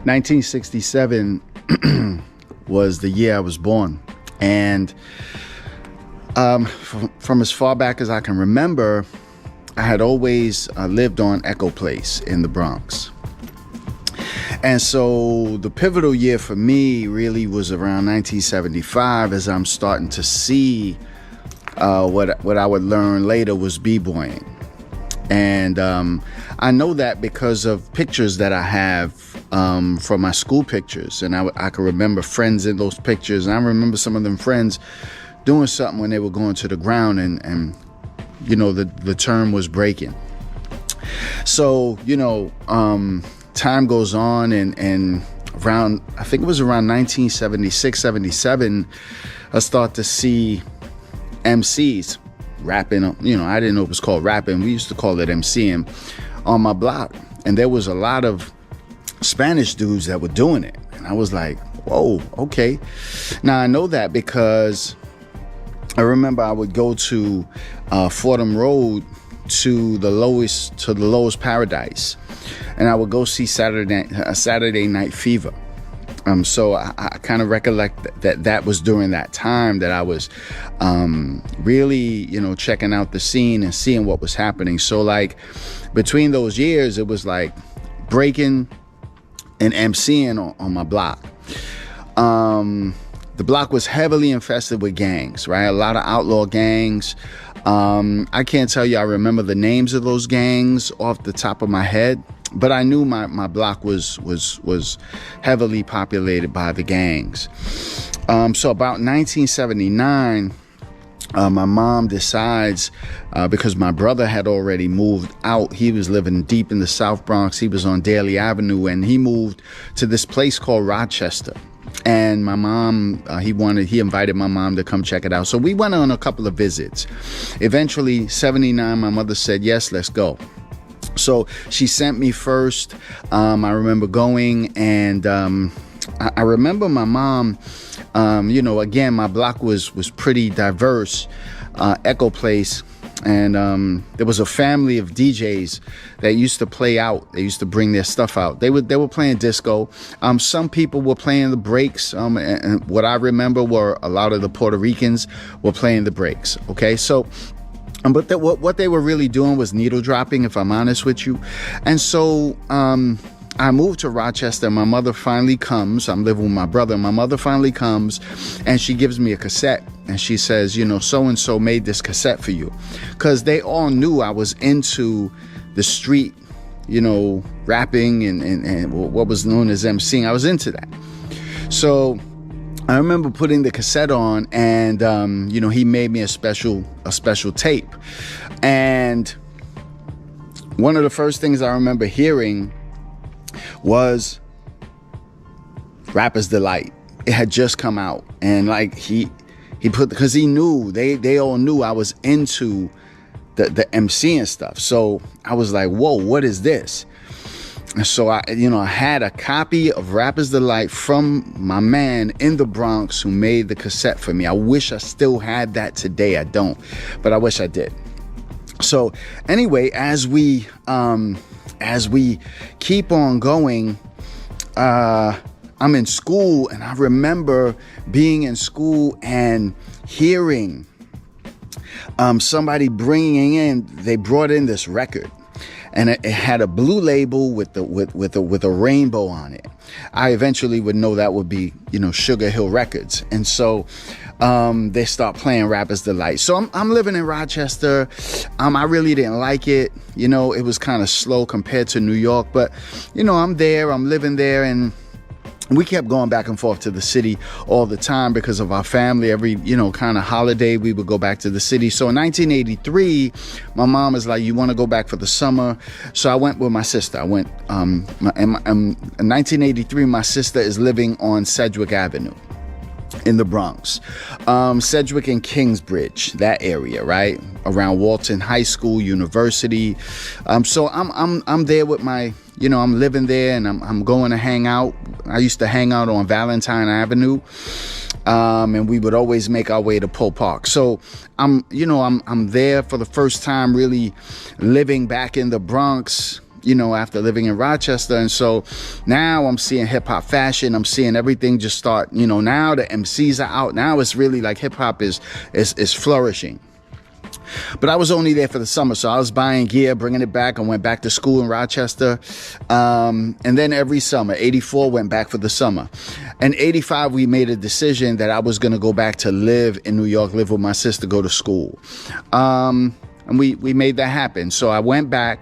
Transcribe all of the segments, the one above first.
1967 was the year I was born. And from as far back as I can remember, I had always lived on Echo Place in the Bronx. And so the pivotal year for me really was around 1975, as I'm starting to see what I would learn later was b-boying. And I know that because of pictures that I have from my school pictures. And I can remember friends in those pictures. And I remember some of them friends doing something when they were going to the ground, and you know, the term was breaking. So, you know, time goes on, and around, I think it was around 1976, 77, I start to see MCs rapping. You know, I didn't know it was called rapping. We used to call it MCing on my block. And there was a lot of Spanish dudes that were doing it. And I was like, whoa, okay. Now I know that because I remember I would go to Fordham Road to the lowest Paradise, and I would go see Saturday Night Fever. So I kind of recollect that was during that time that I was really, you know, checking out the scene and seeing what was happening. So like between those years, it was like breaking and MCing on my block. The block was heavily infested with gangs, right? A lot of outlaw gangs. I can't tell you I remember the names of those gangs off the top of my head, but I knew my block was heavily populated by the gangs. So about 1979, my mom decides, because my brother had already moved out. He was living deep in the South Bronx. He was on Daly Avenue, and he moved to this place called Rochester. And my mom, he invited my mom to come check it out. So we went on a couple of visits. Eventually, 79, my mother said, yes, let's go. So she sent me first. I remember going, and I remember my mom, you know, again, my block was pretty diverse, Echo Place. And there was a family of DJs that used to play out. They used to bring their stuff out. They were playing disco. Some people were playing the breaks. And what I remember were a lot of the Puerto Ricans were playing the breaks. Okay, so but what they were really doing was needle dropping, if I'm honest with you. And so I moved to Rochester. My mother finally comes. I'm living with my brother. My mother finally comes, and she gives me a cassette. And she says, you know, so-and-so made this cassette for you. Because they all knew I was into the street, you know, rapping and what was known as MCing. I was into that. So I remember putting the cassette on, and, you know, he made me a special tape. And one of the first things I remember hearing was Rapper's Delight. It had just come out, and like he put, because he knew, they all knew I was into the MCing stuff. So I was like, whoa, what is this? And so I had a copy of Rapper's Delight from my man in the Bronx who made the cassette for me. I wish I still had that today. I don't, but I wish I did. So anyway, as we keep on going, I'm in school, and I remember being in school and hearing somebody they brought in this record, and it had a blue label with a rainbow on it. I eventually would know that would be, you know, Sugar Hill Records. And so they start playing Rapper's Delight. So I'm living in Rochester. I really didn't like it. You know, it was kind of slow compared to New York, but you know, I'm living there, and we kept going back and forth to the city all the time because of our family. Every, you know, kind of holiday, we would go back to the city. So in 1983, my mom was like, you want to go back for the summer? So I went with my sister. I went, in 1983, my sister is living on Sedgwick Avenue in the Bronx. Sedgwick and Kingsbridge, that area, right? Around Walton High School, University. So I'm there with my, you know, I'm living there, and I'm going to hang out. I used to hang out on Valentine Avenue, and we would always make our way to Pole Park. So I'm there for the first time, really living back in the Bronx, after living in Rochester. And so now I'm seeing hip hop fashion. I'm seeing everything just start, now the MCs are out. Now it's really like hip hop is flourishing. But I was only there for the summer, so I was buying gear, bringing it back. I went back to school in Rochester. And then every summer, 84, went back for the summer. And 85, we made a decision that I was going to go back to live in New York, live with my sister, go to school. And we made that happen. So I went back.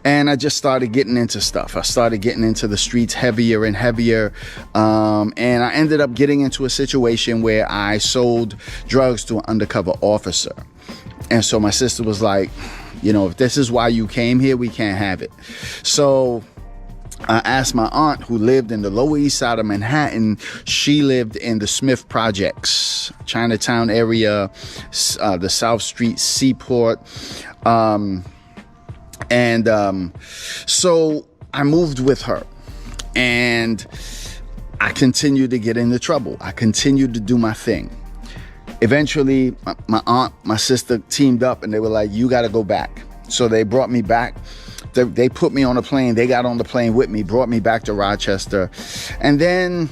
And I just started getting into stuff. I started getting into the streets heavier and heavier. And I ended up getting into a situation where I sold drugs to an undercover officer. And so my sister was like, if this is why you came here, we can't have it. So I asked my aunt, who lived in the Lower East Side of Manhattan. She lived in the Smith Projects, Chinatown area, the South Street Seaport. So I moved with her, and I continued to get into trouble. I continued to do my thing. Eventually, my aunt, my sister teamed up, and they were like, you got to go back. So they brought me back. They put me on a plane. They got on the plane with me, brought me back to Rochester. And then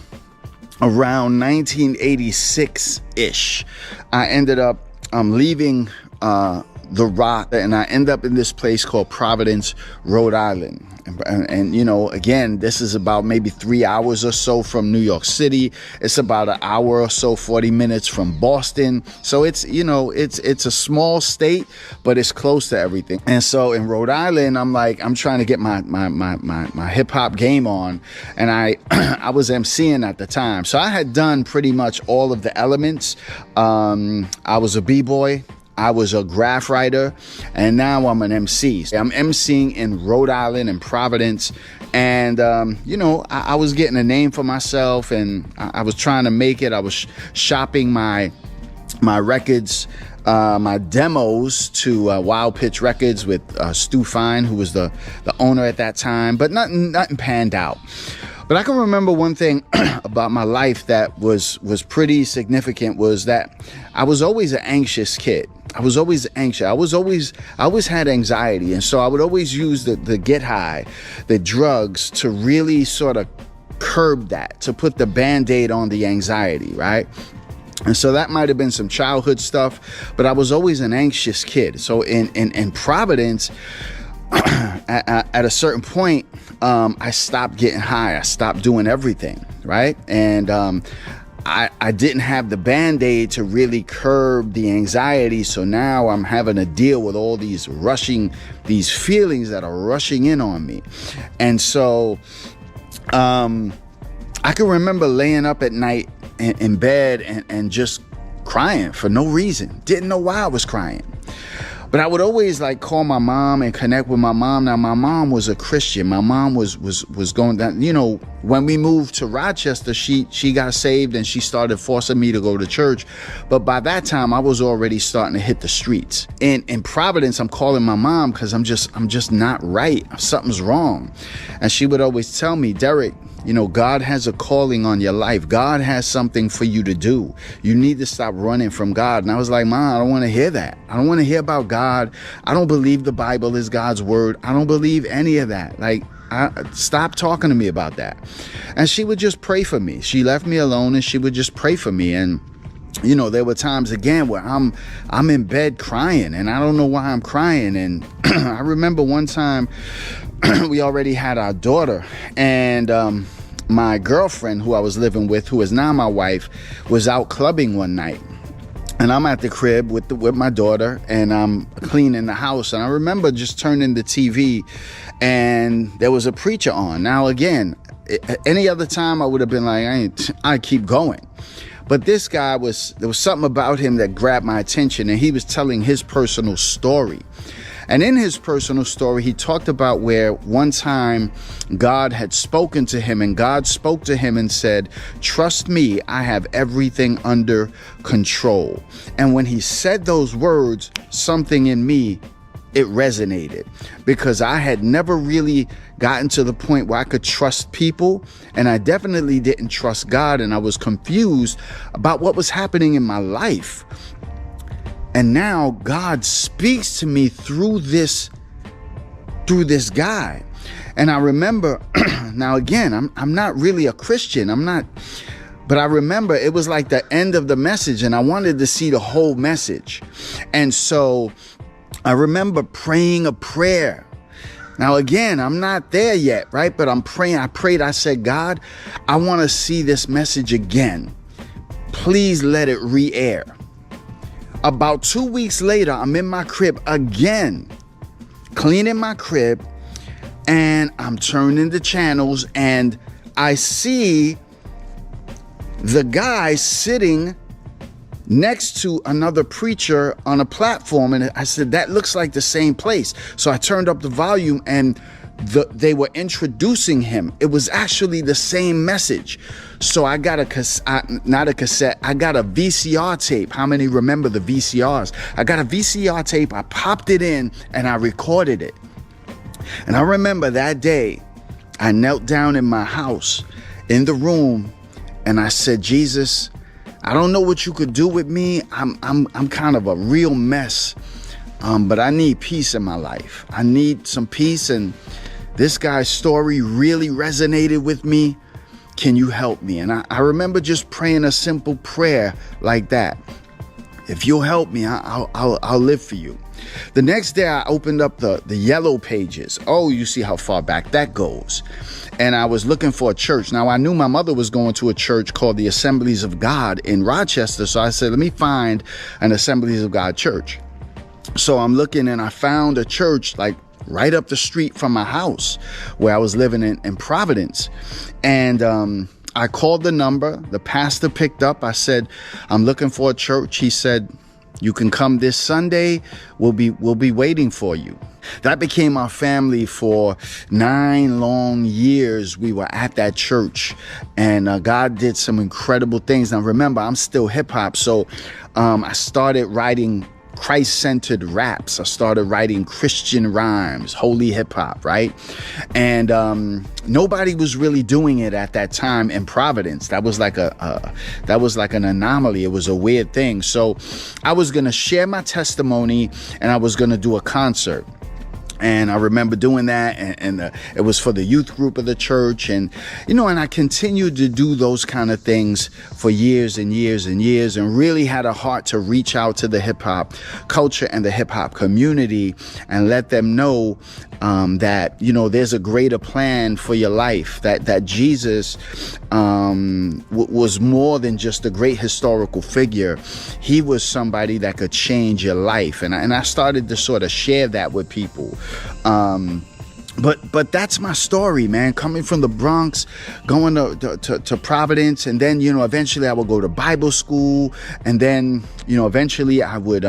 around 1986-ish, I ended up leaving the Rock, and I end up in this place called Providence, Rhode Island. And again, this is about maybe 3 hours or so from New York City. It's about an hour or so, 40 minutes from Boston. So it's a small state, but it's close to everything. And so in Rhode Island, I'm trying to get my hip hop game on. And I was MCing at the time. So I had done pretty much all of the elements. I was a B-boy. I was a graph writer, and now I'm an MC. I'm MCing in Rhode Island and Providence, and I was getting a name for myself, and I was trying to make it. I was shopping my records, my demos to Wild Pitch Records with Stu Fine, who was the owner at that time, but nothing panned out. But I can remember one thing about my life that was pretty significant, was that I was always an anxious kid. I was always anxious. I always had anxiety. And so I would always use the get high, the drugs, to really sort of curb that, to put the Band-Aid on the anxiety, right? And so that might have been some childhood stuff, but I was always an anxious kid. So in Providence, at a certain point, I stopped getting high. I stopped doing everything, right? And I didn't have the Band-Aid to really curb the anxiety. So now I'm having to deal with all these feelings that are rushing in on me. And so I can remember laying up at night in bed and just crying for no reason. Didn't know why I was crying. But I would always call my mom and connect with my mom. Now, my mom was a Christian. My mom was going down. When we moved to Rochester, she got saved and she started forcing me to go to church. But by that time, I was already starting to hit the streets. In Providence, I'm calling my mom because I'm just not right. Something's wrong. And she would always tell me, Derek, God has a calling on your life. God has something for you to do. You need to stop running from God. And I was like, Mom, I don't want to hear that. I don't want to hear about God. I don't believe the Bible is God's word. I don't believe any of that. Stop talking to me about that. And she would just pray for me. She left me alone and she would just pray for me. And there were times again where I'm in bed crying and I don't know why I'm crying. And I remember one time we already had our daughter, and my girlfriend, who I was living with, who is now my wife, was out clubbing one night. And I'm at the crib with my daughter, and I'm cleaning the house. And I remember just turning the TV, and there was a preacher on. Now, again, any other time I would have been like, I keep going. But this guy there was something about him that grabbed my attention, and he was telling his personal story. And in his personal story, he talked about where one time God had spoken to him, and God spoke to him and said, trust me, I have everything under control. And when he said those words, something in me, it resonated, because I had never really gotten to the point where I could trust people, and I definitely didn't trust God, and I was confused about what was happening in my life. And now God speaks to me through this through this guy. And I remember, now again, I'm not really a Christian. But I remember it was like the end of the message, and I wanted to see the whole message. And so I remember praying a prayer. Now, again, I'm not there yet, right? But I'm praying. I said, God, I want to see this message again. Please let it re-air. About 2 weeks later, I'm in my crib again, cleaning my crib, and I'm turning the channels, and I see the guy sitting next to another preacher on a platform. And I said, that looks like the same place. So I turned up the volume, and they were introducing him. It was actually the same message. So I got not a cassette, I got a VCR tape. How many remember the VCRs? I got a VCR tape, I popped it in, and I recorded it. And I remember that day, I knelt down in my house, in the room, and I said, Jesus, I don't know what you could do with me. I'm kind of a real mess, but I need peace in my life. I need some peace, and this guy's story really resonated with me. Can you help me? And I remember just praying a simple prayer like that. If you'll help me, I'll live for you. The next day, I opened up the yellow pages. Oh, you see how far back that goes. And I was looking for a church. Now, I knew my mother was going to a church called the Assemblies of God in Rochester. So I said, let me find an Assemblies of God church. So I'm looking, and I found a church like right up the street from my house where I was living in Providence. And I called the number. The pastor picked up. I said, I'm looking for a church. He said, you can come this Sunday. We'll be waiting for you. That became our family for 9 long years. We were at that church, and God did some incredible things. Now, remember, I'm still hip hop. So I started writing Christ-centered raps. I started writing Christian rhymes, holy hip hop, right? And nobody was really doing it at that time in Providence. That was like an anomaly. It was a weird thing. So I was going to share my testimony, and I was going to do a concert. And I remember doing that, and it was for the youth group of the church. And, and I continued to do those kind of things for years and years and years, and really had a heart to reach out to the hip hop culture and the hip hop community and let them know that, there's a greater plan for your life, that Jesus was more than just a great historical figure. He was somebody that could change your life. And I started to sort of share that with people. But that's my story, man. Coming from the Bronx, going to Providence, and then, eventually I would go to Bible school, and then, eventually I would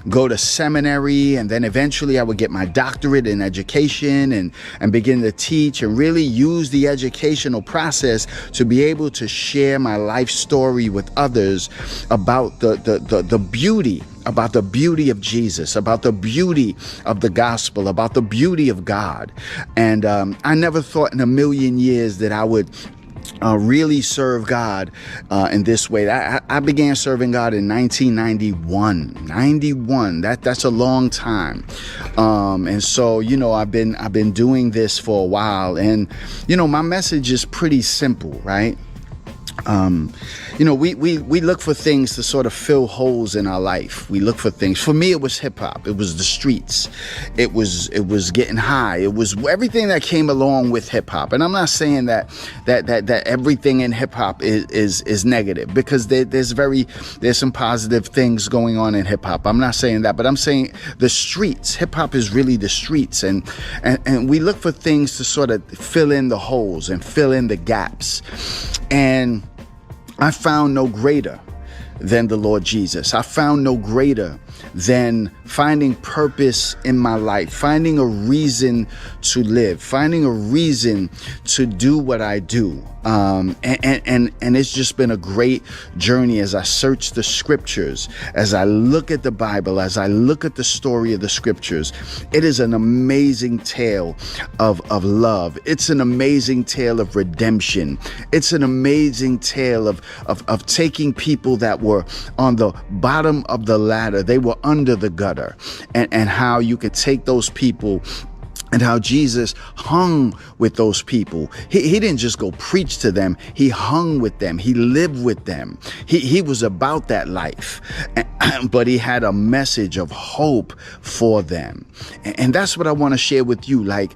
go to seminary, and then eventually I would get my doctorate in education and begin to teach and really use the educational process to be able to share my life story with others about the beauty. About the beauty of Jesus, about the beauty of the gospel, about the beauty of God. And I never thought in a million years that I would really serve God in this way. I began serving God in 1991. That's a long time. And so, I've been doing this for a while. And, my message is pretty simple, right? We look for things to sort of fill holes in our life. We look for things. For me, it was hip hop. It was the streets. It was getting high. It was everything that came along with hip hop. And I'm not saying that everything in hip hop is negative, because there's some positive things going on in hip hop. I'm not saying that, but I'm saying the streets. Hip hop is really the streets, and we look for things to sort of fill in the holes and fill in the gaps. And I found no greater than the Lord Jesus. I found no greater than finding purpose in my life, finding a reason to live, finding a reason to do what I do. And it's just been a great journey as I search the scriptures, as I look at the Bible, as I look at the story of the scriptures. It is an amazing tale of love. It's an amazing tale of redemption. It's an amazing tale of taking people that were on the bottom of the ladder. They were under the gutter, and how you could take those people and how Jesus hung with those people. He didn't just go preach to them. He hung with them. He lived with them. He was about that life, but he had a message of hope for them. And that's what I want to share with you. Like,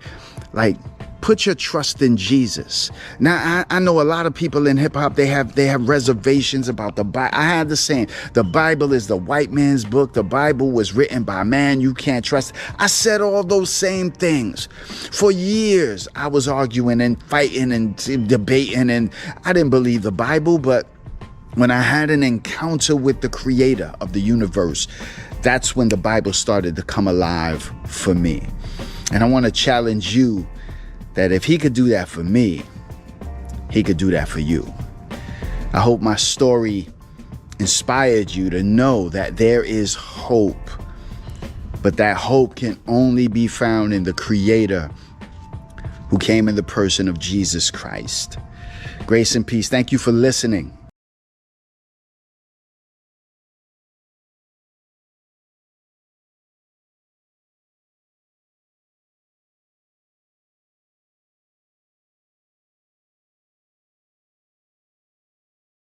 put your trust in Jesus. Now, I know a lot of people in hip hop, they have reservations about the Bible. I had the same. The Bible is the white man's book. The Bible was written by man. You can't trust. I said all those same things. For years, I was arguing and fighting and debating, and I didn't believe the Bible. But when I had an encounter with the creator of the universe, that's when the Bible started to come alive for me. And I want to challenge you that if he could do that for me, he could do that for you. I hope my story inspired you to know that there is hope, but that hope can only be found in the Creator who came in the person of Jesus Christ. Grace and peace. Thank you for listening.